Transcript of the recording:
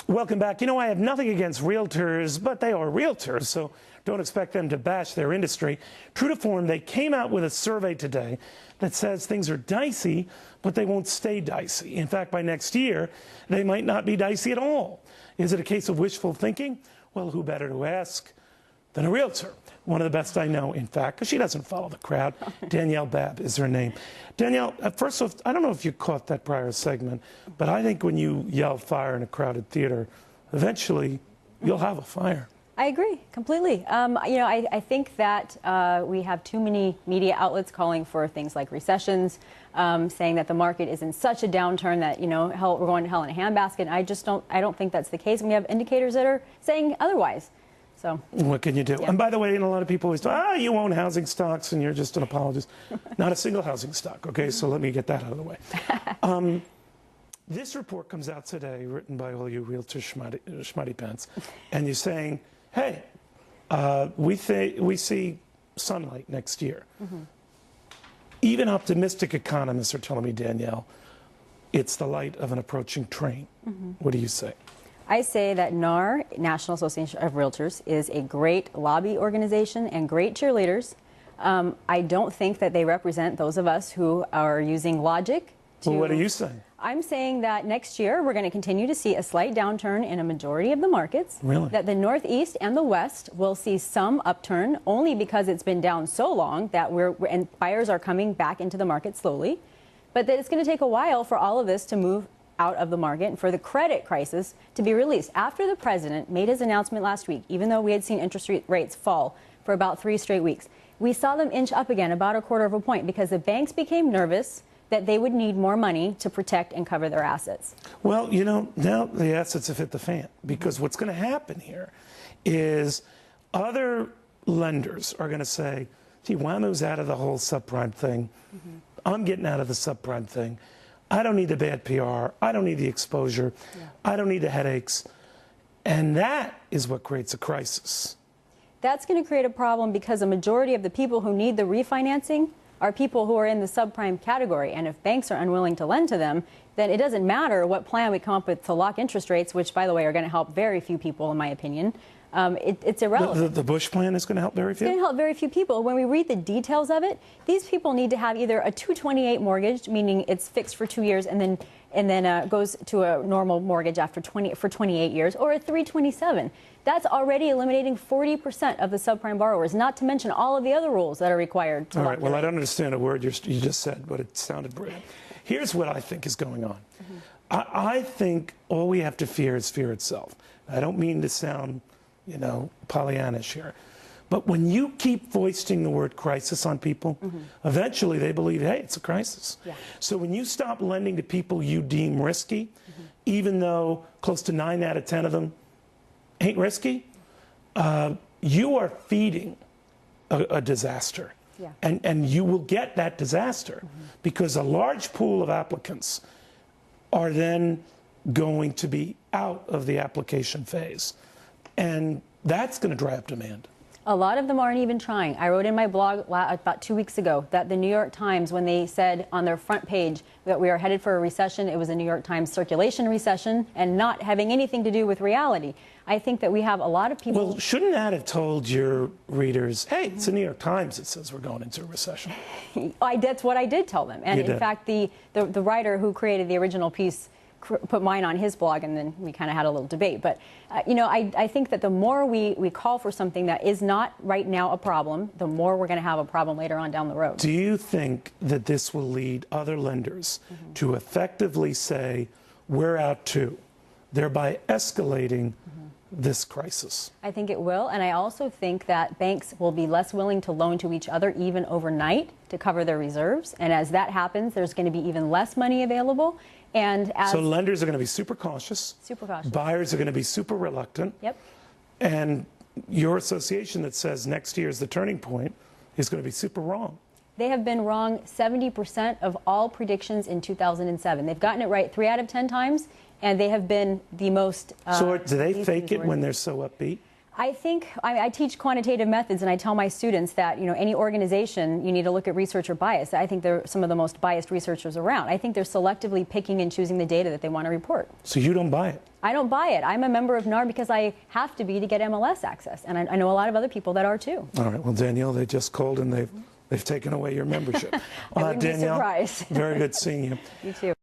Welcome back. You know, I have nothing against realtors, but they are realtors, so don't expect them to bash their industry. True to form, they came out with a survey today that says things are dicey, but they won't stay dicey. In fact, by next year, they might not be dicey at all. Is it a case of wishful thinking? Well, who better to ask than a realtor? One of the best I know, in fact, because she doesn't follow the crowd. Dani Babb is her name. Danielle, first off, I don't know if you caught that prior segment, but I think when you yell fire in a crowded theater, eventually you'll have a fire. I agree completely. I think that we have too many media outlets calling for things like recessions, saying that the market is in such a downturn that, we're going to hell in a handbasket. And I don't think that's the case. And we have indicators that are saying otherwise. So what can you do? Yeah. And by the way, a lot of people always say, you own housing stocks and you're just an apologist. Not a single housing stock, okay? So let me get that out of the way. This report comes out today, written by all you realtor schmutty pants, and you're saying, hey, we see sunlight next year. Mm-hmm. Even optimistic economists are telling me, Danielle, it's the light of an approaching train. Mm-hmm. What do you say? I say that NAR, National Association of Realtors, is a great lobby organization and great cheerleaders. I don't think that they represent those of us who are using logic. Well, what are you saying? I'm saying that next year we're going to continue to see a slight downturn in a majority of the markets. Really? That the Northeast and the West will see some upturn only because it's been down so long that and buyers are coming back into the market slowly. But that it's going to take a while for all of this to move out of the market and for the credit crisis to be released. After the president made his announcement last week, even though we had seen interest rates fall for about 3 straight weeks, we saw them inch up again about 1/4 of a point because the banks became nervous that they would need more money to protect and cover their assets. Well, now the assets have hit the fan because what's going to happen here is other lenders are going to say, gee, WAMU's out of the whole subprime thing. Mm-hmm. I'm getting out of the subprime thing. I don't need the bad PR. I don't need the exposure. Yeah. I don't need the headaches. And that is what creates a crisis. That's going to create a problem because a majority of the people who need the refinancing are people who are in the subprime category. And if banks are unwilling to lend to them, then it doesn't matter what plan we come up with to lock interest rates, which, by the way, are going to help very few people, in my opinion. It's irrelevant. The Bush plan is going to help very few? It's going to help very few people. When we read the details of it, these people need to have either a 228 mortgage, meaning it's fixed for 2 years and then goes to a normal mortgage for 28 years, or a 327. That's already eliminating 40% of the subprime borrowers, not to mention all of the other rules that are required. All right, well, I don't understand a word you just said, but it sounded brilliant. Here's what I think is going on. Mm-hmm. I think all we have to fear is fear itself. I don't mean to sound Pollyannish here. But when you keep foisting the word crisis on people, mm-hmm. eventually they believe, hey, it's a crisis. Yeah. So when you stop lending to people you deem risky, mm-hmm. even though close to 9 out of 10 of them ain't risky, you are feeding a disaster. Yeah. And you will get that disaster mm-hmm. because a large pool of applicants are then going to be out of the application phase. And that's going to drive demand. A lot of them aren't even trying. I wrote in my blog about 2 weeks ago that the New York Times, when they said on their front page that we are headed for a recession, it was a New York Times circulation recession and not having anything to do with reality. I think that we have a lot of people... Well, shouldn't that have told your readers, hey, it's the New York Times that says we're going into a recession? That's what I did tell them. And in fact, the writer who created the original piece put mine on his blog, and then we kind of had a little debate. But, I think that the more we call for something that is not right now a problem, the more we're going to have a problem later on down the road. Do you think that this will lead other lenders mm-hmm. to effectively say, we're out too, thereby escalating mm-hmm. this crisis? I think it will, and I also think that banks will be less willing to loan to each other even overnight to cover their reserves. And as that happens, there's going to be even less money available. So lenders are going to be super cautious. Super cautious. Buyers are going to be super reluctant. Yep. And your association that says next year is the turning point is going to be super wrong. They have been wrong 70% of all predictions in 2007. They've gotten it right 3 out of 10 times, and they have been the most... So do they fake it when they're so upbeat? I think I teach quantitative methods, and I tell my students that any organization, you need to look at researcher bias. I think they're some of the most biased researchers around. I think they're selectively picking and choosing the data that they want to report. So you don't buy it? I don't buy it. I'm a member of NAR because I have to be to get MLS access, and I know a lot of other people that are too. All right. Well, Danielle, they just called and they've taken away your membership. I wouldn't be Danielle, surprised. very good seeing you. You too.